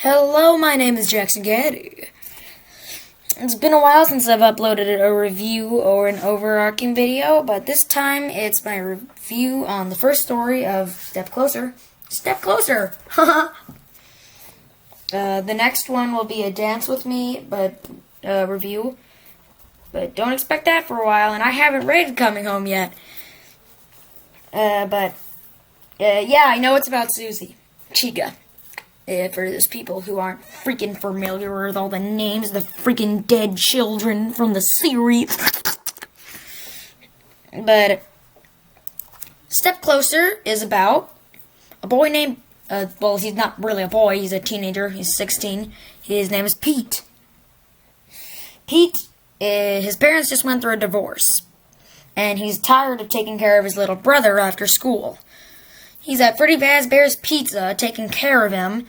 Hello, my name is Jackson Gaddy. It's been a while since I've uploaded a review or an overarching video, but this time it's my review on the first story of Step Closer. Step Closer! The next one will be a Dance With Me review, but don't expect that for a while, and I haven't rated Coming Home yet. Yeah, I know it's about Susie. Chica. For those people who aren't freaking familiar with all the names of the freaking dead children from the series. But Step Closer is about a boy named, he's not really a boy, he's a teenager, he's 16. His name is Pete. Pete, his parents just went through a divorce, and he's tired of taking care of his little brother after school. He's at Freddy Fazbear's Pizza taking care of him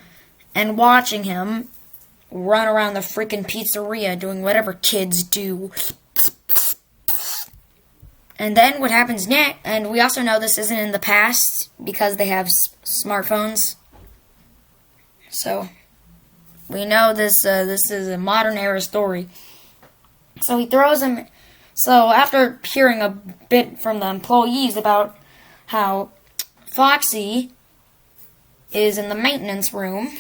and watching him run around the freaking pizzeria doing whatever kids do. And then what happens next, and we also know this isn't in the past because they have smartphones. So we know this is a modern era story. So he throws him. So after hearing a bit from the employees about how Foxy is in the maintenance room,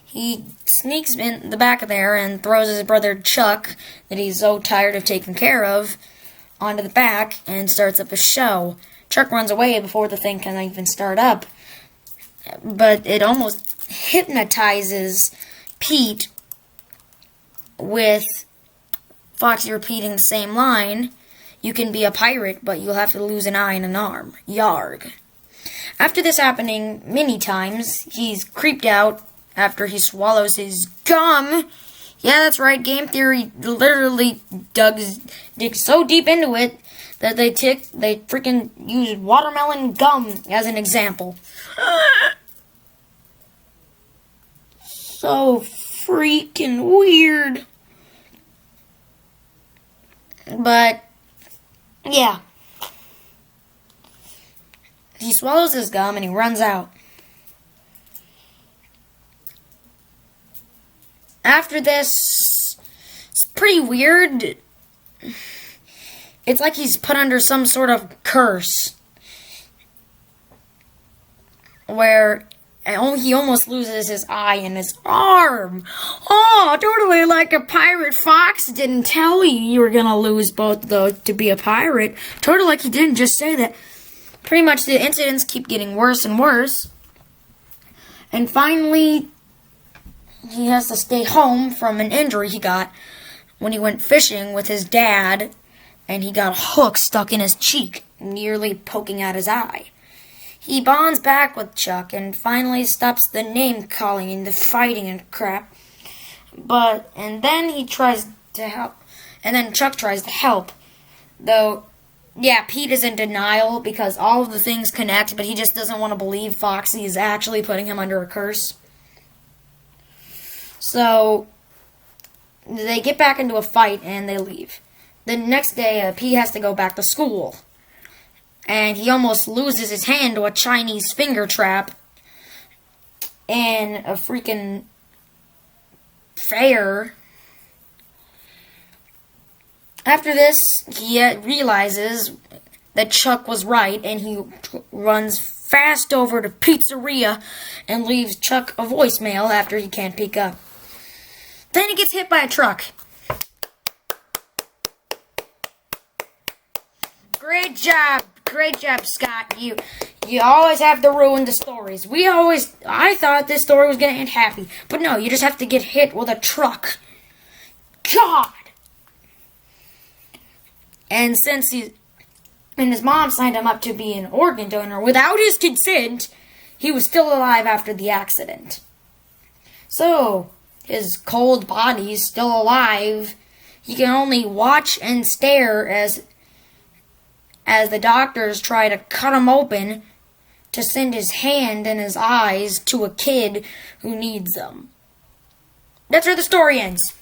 he sneaks in the back of there and throws his brother Chuck, that he's so tired of taking care of, onto the back and starts up a show. Chuck runs away before the thing can even start up, but it almost hypnotizes Pete with Foxy repeating the same line, "You can be a pirate, but you'll have to lose an eye and an arm. Yarg." After this happening many times, he's creeped out after he swallows his gum. Yeah, that's right, Game Theory literally digs so deep into it that they freaking use watermelon gum as an example. So freaking weird. But, yeah. He swallows his gum and he runs out. After this, it's pretty weird. It's like he's put under some sort of curse, where he almost loses his eye and his arm. Oh, totally like a pirate. Fox didn't tell you were gonna lose both of those to be a pirate. Totally like he didn't just say that. Pretty much the incidents keep getting worse and worse. And finally, he has to stay home from an injury he got when he went fishing with his dad, and he got a hook stuck in his cheek, nearly poking out his eye. He bonds back with Chuck and finally stops the name calling and the fighting and crap. And then he tries to help, and then Chuck tries to help. Though, yeah, Pete is in denial because all of the things connect, but he just doesn't want to believe Foxy is actually putting him under a curse. So they get back into a fight and they leave. The next day, Pete has to go back to school. And he almost loses his hand to a Chinese finger trap in a freaking fair. After this, he realizes that Chuck was right, and he runs fast over to Pizzeria and leaves Chuck a voicemail after he can't pick up. Then he gets hit by a truck. Great job, Scott. You always have to ruin the stories. I thought this story was gonna end happy, but no, you just have to get hit with a truck. God. And since his mom signed him up to be an organ donor without his consent, he was still alive after the accident. So his cold body's still alive. He can only watch and stare as the doctors try to cut him open to send his hand and his eyes to a kid who needs them. That's where the story ends.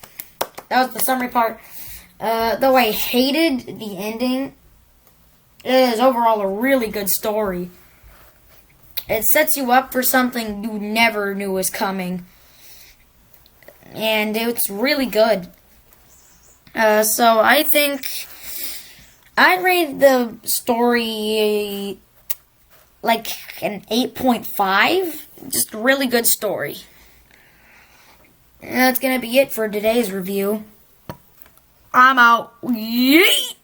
That was the summary part. Though I hated the ending, it is overall a really good story. It sets you up for something you never knew was coming. and it's really good. So I think I'd rate the story like an 8.5. Just a really good story. And that's gonna be it for today's review. I'm out. Yeet!